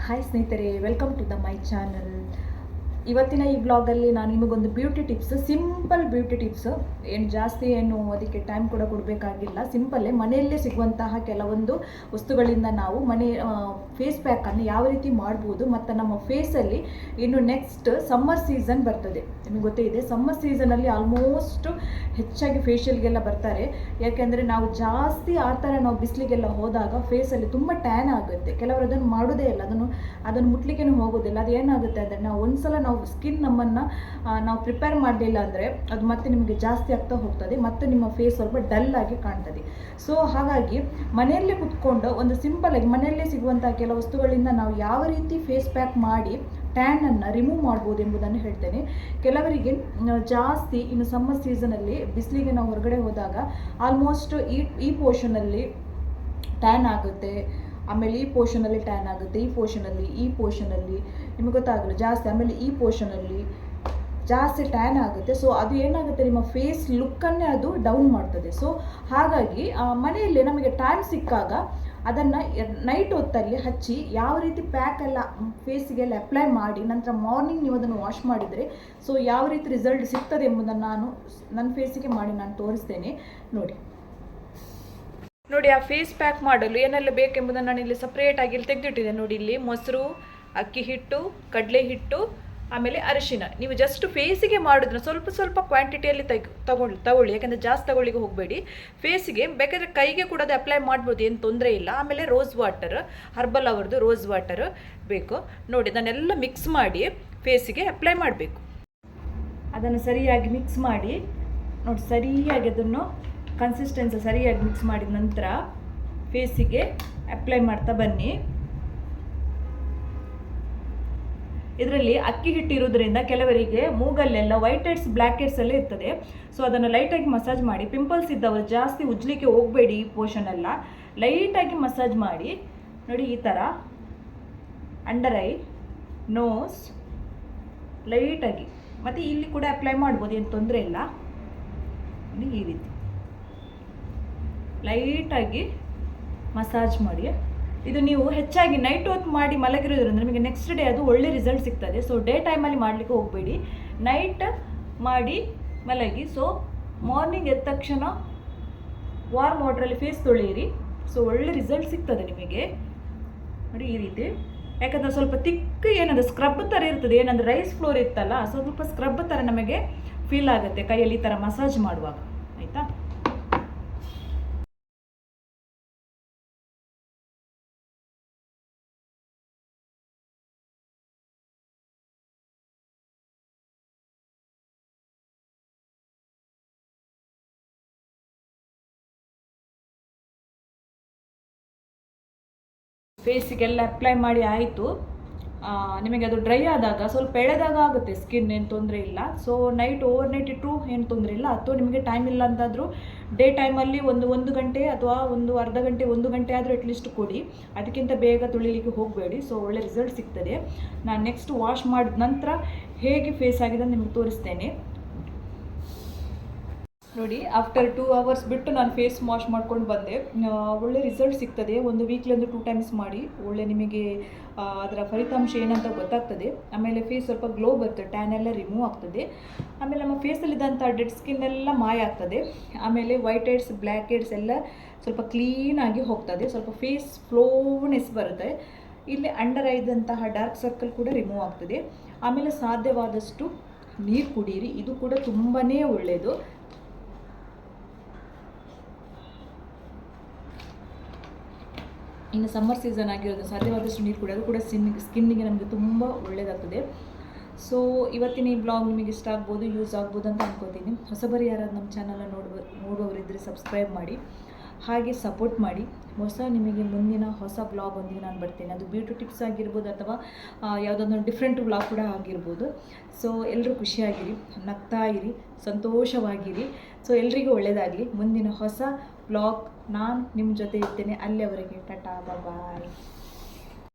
Hi ಸ್ನೇಹಿತರೆ, welcome to the my channel. ಇವತ್ತಿನ ಈ ಬ್ಲಾಗಲ್ಲಿ ನಾನು ನಿಮಗೊಂದು beauty tips, simple beauty tips, ಜಾಸ್ತಿ ಅದಕ್ಕೆ ಟೈಮ್ ಕೂಡ ಕೊಡಬೇಕಾಗಿಲ್ಲ. ಸಿಂಪಲ್ಲೇ ಮನೆಯಲ್ಲೇ ಸಿಗುವಂತಹ ಕೆಲವೊಂದು ವಸ್ತುಗಳಿಂದ ನಾವು ಫೇಸ್ ಪ್ಯಾಕನ್ನು ಯಾವ ರೀತಿ ಮಾಡ್ಬೋದು ಮತ್ತು ನಮ್ಮ ಫೇಸಲ್ಲಿ ಇನ್ನು ನೆಕ್ಸ್ಟ್ ಸಮ್ಮರ್ ಸೀಸನ್ ಬರ್ತದೆ. ನಿಮಗೆ ಗೊತ್ತೇ ಇದೆ, ಸಮ್ಮರ್ ಸೀಸನಲ್ಲಿ ಆಲ್ಮೋಸ್ಟ್ ಹೆಚ್ಚಾಗಿ ಫೇಶಿಯಲ್ಗೆಲ್ಲ ಬರ್ತಾರೆ. ಯಾಕೆಂದರೆ ನಾವು ಜಾಸ್ತಿ ಆ ಥರ ನಾವು ಬಿಸಿಲಿಗೆಲ್ಲ ಹೋದಾಗ ಫೇಸಲ್ಲಿ ತುಂಬ ಟ್ಯಾನ್ ಆಗುತ್ತೆ. ಕೆಲವರು ಅದನ್ನು ಮಾಡೋದೇ ಇಲ್ಲ, ಅದನ್ನು ಮುಟ್ಲಿಕ್ಕೇನು ಹೋಗೋದಿಲ್ಲ. ಅದು ಏನಾಗುತ್ತೆ ಅಂದರೆ ನಾವು ಸ್ಕಿನ್ ನಮ್ಮನ್ನು ನಾವು ಪ್ರಿಪೇರ್ ಮಾಡಲಿಲ್ಲ ಅಂದರೆ ಅದು ಮತ್ತೆ ನಿಮಗೆ ಜಾಸ್ತಿ ಆಗ್ತಾ ಹೋಗ್ತದೆ, ಮತ್ತು ನಿಮ್ಮ ಫೇಸ್ ಸ್ವಲ್ಪ ಡಲ್ ಆಗಿ ಕಾಣ್ತದೆ. ಸೊ ಹಾಗಾಗಿ ಮನೆಯಲ್ಲೇ ಕುತ್ಕೊಂಡು ಒಂದು ಸಿಂಪಲಾಗಿ ಮನೆಯಲ್ಲೇ ಸಿಗುವಂಥ ಕೆಲವು ವಸ್ತುಗಳಿಂದ ನಾವು ಯಾವ ರೀತಿ ಫೇಸ್ ಪ್ಯಾಕ್ ಮಾಡಿ ಟ್ಯಾನನ್ನು ರಿಮೂವ್ ಮಾಡ್ಬೋದು ಎಂಬುದನ್ನು ಹೇಳ್ತೇನೆ. ಕೆಲವರಿಗೆ ಜಾಸ್ತಿ ಇನ್ನು ಸಮ್ಮರ್ ಸೀಸನಲ್ಲಿ ಬಿಸಿಲಿಗೆ ನಾವು ಹೊರಗಡೆ ಹೋದಾಗ ಆಲ್ಮೋಸ್ಟ್ ಈ ಪೋರ್ಷನಲ್ಲಿ ಟ್ಯಾನ್ ಆಗುತ್ತೆ, ಆಮೇಲೆ ಈ ಪೋರ್ಷನಲ್ಲಿ ಟ್ಯಾನ್ ಆಗುತ್ತೆ, ಈ ಪೋರ್ಷನಲ್ಲಿ ನಿಮಗೆ ಗೊತ್ತಾಗಲ್ಲ ಜಾಸ್ತಿ, ಆಮೇಲೆ ಈ ಪೋರ್ಷನಲ್ಲಿ ಜಾಸ್ತಿ ಟ್ಯಾನ್ ಆಗುತ್ತೆ. ಸೊ ಅದು ಏನಾಗುತ್ತೆ, ನಿಮ್ಮ ಫೇಸ್ ಲುಕ್ಕನ್ನೇ ಅದು ಡೌನ್ ಮಾಡ್ತದೆ. ಸೊ ಹಾಗಾಗಿ ಮನೆಯಲ್ಲಿ ನಮಗೆ ಟೈಮ್ ಸಿಕ್ಕಾಗ ಅದನ್ನು ನೈಟ್ ಹೊತ್ತಲ್ಲಿ ಹಚ್ಚಿ ಯಾವ ರೀತಿ ಪ್ಯಾಕೆಲ್ಲ ಫೇಸಿಗೆಲ್ಲ ಅಪ್ಲೈ ಮಾಡಿ ನಂತರ ಮಾರ್ನಿಂಗ್ ನೀವು ಅದನ್ನು ವಾಶ್ ಮಾಡಿದರೆ ಸೊ ಯಾವ ರೀತಿ ರಿಸಲ್ಟ್ ಸಿಗ್ತದೆ ಎಂಬುದನ್ನು ನಾನು ನನ್ನ ಫೇಸಿಗೆ ಮಾಡಿ ನಾನು ತೋರಿಸ್ತೇನೆ. ನೋಡಿ ಆ ಫೇಸ್ ಪ್ಯಾಕ್ ಮಾಡಲು ಏನೆಲ್ಲ ಬೇಕೆಂಬುದನ್ನು ನಾನು ಇಲ್ಲಿ ಸಪ್ರೇಟಾಗಿ ಇಲ್ಲಿ ತೆಗೆದಿಟ್ಟಿದ್ದೇನೆ. ನೋಡಿ, ಇಲ್ಲಿ ಮೊಸರು, ಅಕ್ಕಿ ಹಿಟ್ಟು, ಕಡಲೆ ಹಿಟ್ಟು, ಆಮೇಲೆ ಅರಿಶಿನ. ನೀವು ಜಸ್ಟ್ ಫೇಸಿಗೆ ಮಾಡಿದ್ರೆ ಸ್ವಲ್ಪ ಸ್ವಲ್ಪ ಕ್ವಾಂಟಿಟಿಯಲ್ಲಿ ತಗೊಳ್ಳಿ, ಯಾಕೆಂದರೆ ಜಾಸ್ತಿ ತಗೊಳ್ಳಿಗೆ ಹೋಗಬೇಡಿ. ಫೇಸಿಗೆ ಬೇಕಾದರೆ ಕೈಗೆ ಕೂಡ ಅದು ಅಪ್ಲೈ ಮಾಡ್ಬೋದು, ಏನು ತೊಂದರೆ ಇಲ್ಲ. ಆಮೇಲೆ ರೋಸ್ ವಾಟರ್, ಹರ್ಬಲ್ ಅವರದ್ದು ರೋಸ್ ವಾಟರ್ ಬೇಕು. ನೋಡಿ, ಅದನ್ನೆಲ್ಲ ಮಿಕ್ಸ್ ಮಾಡಿ ಫೇಸಿಗೆ ಅಪ್ಲೈ ಮಾಡಬೇಕು. ಅದನ್ನು ಸರಿಯಾಗಿ ಮಿಕ್ಸ್ ಮಾಡಿ ನೋಡಿ, ಸರಿಯಾಗಿ ಅದನ್ನು ಕನ್ಸಿಸ್ಟೆನ್ಸಿ ಸರಿಯಾಗಿ ಮಿಕ್ಸ್ ಮಾಡಿದ ನಂತರ ಫೇಸಿಗೆ ಅಪ್ಲೈ ಮಾಡ್ತಾ ಬನ್ನಿ. ಇದರಲ್ಲಿ ಅಕ್ಕಿ ಹಿಟ್ಟು ಇರೋದ್ರಿಂದ ಕೆಲವರಿಗೆ ಮೂಗಲ್ಲೆಲ್ಲ ವೈಟ್ ಹೆಡ್ಸ್, ಬ್ಲ್ಯಾಕ್ ಹೆಡ್ಸ್ ಎಲ್ಲ ಇರ್ತದೆ. ಸೊ ಅದನ್ನು ಲೈಟಾಗಿ ಮಸಾಜ್ ಮಾಡಿ. ಪಿಂಪಲ್ಸ್ ಇದ್ದವರು ಜಾಸ್ತಿ ಉಜ್ಲಿಕ್ಕೆ ಹೋಗಬೇಡಿ, ಈ ಪೋರ್ಷನ್ ಎಲ್ಲ ಲೈಟಾಗಿ ಮಸಾಜ್ ಮಾಡಿ. ನೋಡಿ, ಈ ಥರ ಅಂಡರ್ ಐ, ನೋಸ್ ಲೈಟಾಗಿ, ಮತ್ತು ಇಲ್ಲಿ ಕೂಡ ಅಪ್ಲೈ ಮಾಡ್ಬೋದು, ಏನು ತೊಂದರೆ ಇಲ್ಲ. ನೋಡಿ, ಈ ರೀತಿ ಲೈಟಾಗಿ ಮಸಾಜ್ ಮಾಡಿ. ಇದು ನೀವು ಹೆಚ್ಚಾಗಿ ನೈಟ್ ಹೊತ್ತು ಮಾಡಿ ಮಲಗಿರೋದ್ರಿಂದ ನಿಮಗೆ ನೆಕ್ಸ್ಟ್ ಡೇ ಅದು ಒಳ್ಳೆ ರಿಸಲ್ಟ್ ಸಿಗ್ತದೆ. ಸೊ ಡೇ ಟೈಮಲ್ಲಿ ಮಾಡಲಿಕ್ಕೆ ಹೋಗಬೇಡಿ, ನೈಟ್ ಮಾಡಿ ಮಲಗಿ. ಸೊ ಮಾರ್ನಿಂಗ್ ಎದ್ದ ತಕ್ಷಣ ವಾರ್ಮ್ ವಾಟ್ರಲ್ಲಿ ಫೇಸ್ ತೊಳೆಯಿರಿ. ಸೊ ಒಳ್ಳೆ ರಿಸಲ್ಟ್ ಸಿಗ್ತದೆ ನಿಮಗೆ. ನೋಡಿ, ಈ ರೀತಿ. ಯಾಕಂದರೆ ಸ್ವಲ್ಪ ತಿಕ್ಕ ಏನಂದರೆ ಸ್ಕ್ರಬ್ ಥರ ಇರ್ತದೆ, ಏನಂದರೆ ರೈಸ್ ಫ್ಲೋರ್ ಇತ್ತಲ್ಲ, ಸ್ವಲ್ಪ ಸ್ಕ್ರಬ್ ಥರ ನಮಗೆ ಫೀಲ್ ಆಗುತ್ತೆ ಕೈಯಲ್ಲಿ ಈ ಥರ ಮಸಾಜ್ ಮಾಡುವಾಗ, ಆಯಿತಾ. ಫೇಸಿಗೆಲ್ಲ ಅಪ್ಲೈ ಮಾಡಿ ಆಯಿತು. ನಿಮಗೆ ಅದು ಡ್ರೈ ಆದಾಗ ಸ್ವಲ್ಪ ಎಳೆದಾಗ ಆಗುತ್ತೆ ಸ್ಕಿನ್, ಏನು ತೊಂದರೆ ಇಲ್ಲ. ಸೊ ಓವರ್ ನೈಟ್ ಇಟ್ಟರು ಏನು ತೊಂದರೆ ಇಲ್ಲ. ಅಥವಾ ನಿಮಗೆ ಟೈಮ್ ಇಲ್ಲ ಅಂತಾದರೂ ಡೇ ಟೈಮಲ್ಲಿ ಒಂದು ಗಂಟೆ ಅಥವಾ ಒಂದು ಅರ್ಧ ಗಂಟೆ, 1 ಗಂಟೆ ಆದರೂ ಅಟ್ಲೀಸ್ಟ್ ಕೊಡಿ. ಅದಕ್ಕಿಂತ ಬೇಗ ತೊಳಿಲಿಕ್ಕೆ ಹೋಗಬೇಡಿ. ಸೊ ಒಳ್ಳೆ ರಿಸಲ್ಟ್ ಸಿಗ್ತದೆ. ನಾನು ನೆಕ್ಸ್ಟ್ ವಾಶ್ ಮಾಡಿದ ನಂತರ ಹೇಗೆ ಫೇಸ್ ಆಗಿದೆ ಅಂತ ನಿಮಗೆ ತೋರಿಸ್ತೇನೆ. ನೋಡಿ, ಆಫ್ಟರ್ 2 hours ಬಿಟ್ಟು ನಾನು ಫೇಸ್ ವಾಶ್ ಮಾಡ್ಕೊಂಡು ಬಂದೆ. ಒಳ್ಳೆ ರಿಸಲ್ಟ್ ಸಿಗ್ತದೆ. ಒಂದು ವೀಕ್ಲಿ 2 ಟೈಮ್ಸ್ ಮಾಡಿ, ಒಳ್ಳೆ ನಿಮಗೆ ಅದರ ಫಲಿತಾಂಶ ಏನಂತ ಗೊತ್ತಾಗ್ತದೆ. ಆಮೇಲೆ ಫೇಸ್ ಸ್ವಲ್ಪ ಗ್ಲೋ ಬರ್ತದೆ, ಟ್ಯಾನ್ ಎಲ್ಲ ರಿಮೂವ್ ಆಗ್ತದೆ. ಆಮೇಲೆ ನಮ್ಮ ಫೇಸಲ್ಲಿದ್ದಂಥ ಡೆಡ್ ಸ್ಕಿನ್ ಎಲ್ಲ ಮಾಯ ಆಗ್ತದೆ. ಆಮೇಲೆ ವೈಟ್ ಹೆಡ್ಸ್, ಬ್ಲ್ಯಾಕ್ ಹೆಡ್ಸ್ ಎಲ್ಲ ಸ್ವಲ್ಪ ಕ್ಲೀನಾಗಿ ಹೋಗ್ತದೆ. ಸ್ವಲ್ಪ ಫೇಸ್ ಫ್ಲೋನೆಸ್ ಬರುತ್ತೆ. ಇಲ್ಲಿ ಅಂಡರ್ ಐದಂತಹ ಡಾರ್ಕ್ ಸರ್ಕಲ್ ಕೂಡ ರಿಮೂವ್ ಆಗ್ತದೆ. ಆಮೇಲೆ ಸಾಧ್ಯವಾದಷ್ಟು ನೀರು ಕುಡೀರಿ, ಇದು ಕೂಡ ತುಂಬಾ ಒಳ್ಳೆಯದು. ಇನ್ನು ಸಮ್ಮರ್ ಸೀಸನ್ ಆಗಿರೋದು, ಸಾಧ್ಯವಾದಷ್ಟು ನೀರು ಕುಡಿಯೋದು ಕೂಡ ಸ್ಕಿನ್ನಿಗೆ ನಮಗೆ ತುಂಬ ಒಳ್ಳೆಯದಾಗ್ತದೆ. ಸೊ ಇವತ್ತಿನ ಈ ಬ್ಲಾಗ್ ನಿಮಗೆ ಇಷ್ಟ ಆಗ್ಬೋದು, ಯೂಸ್ ಆಗ್ಬೋದು ಅಂತ ಅನ್ಕೋತೀನಿ. ಹೊಸಬರಿ ಯಾರಾದ್ರು ನಮ್ಮ ಚಾನಲ್ನ ನೋಡುವವರಿದ್ದರೆ ಸಬ್ಸ್ಕ್ರೈಬ್ ಮಾಡಿ, ಹಾಗೆ ಸಪೋರ್ಟ್ ಮಾಡಿ. ನಿಮಗೆ ಮುಂದಿನ ಹೊಸ ಬ್ಲಾಗ್ ಒಂದಿಗೆ ನಾನು ಬರ್ತೇನೆ. ಅದು ಬ್ಯೂಟಿ ಟಿಪ್ಸ್ ಆಗಿರ್ಬೋದು ಅಥವಾ ಯಾವುದಾದ್ರು ಡಿಫ್ರೆಂಟ್ ಬ್ಲಾಗ್ ಕೂಡ ಆಗಿರ್ಬೋದು. ಸೊ ಎಲ್ಲರೂ ಖುಷಿಯಾಗಿರಿ, ನಗ್ತಾ ಇರಿ, ಸಂತೋಷವಾಗಿರಿ. ಸೊ ಎಲ್ರಿಗೂ ಒಳ್ಳೆಯದಾಗಲಿ. ಮುಂದಿನ ಹೊಸ ಬ್ಲಾಗ್ ನಾನು ನಿಮ್ಮ ಜೊತೆ ಇರ್ತೇನೆ. ಅಲ್ಲಿಯವರೆಗೆ ಟಾಟಾ, ಬಾಯ್.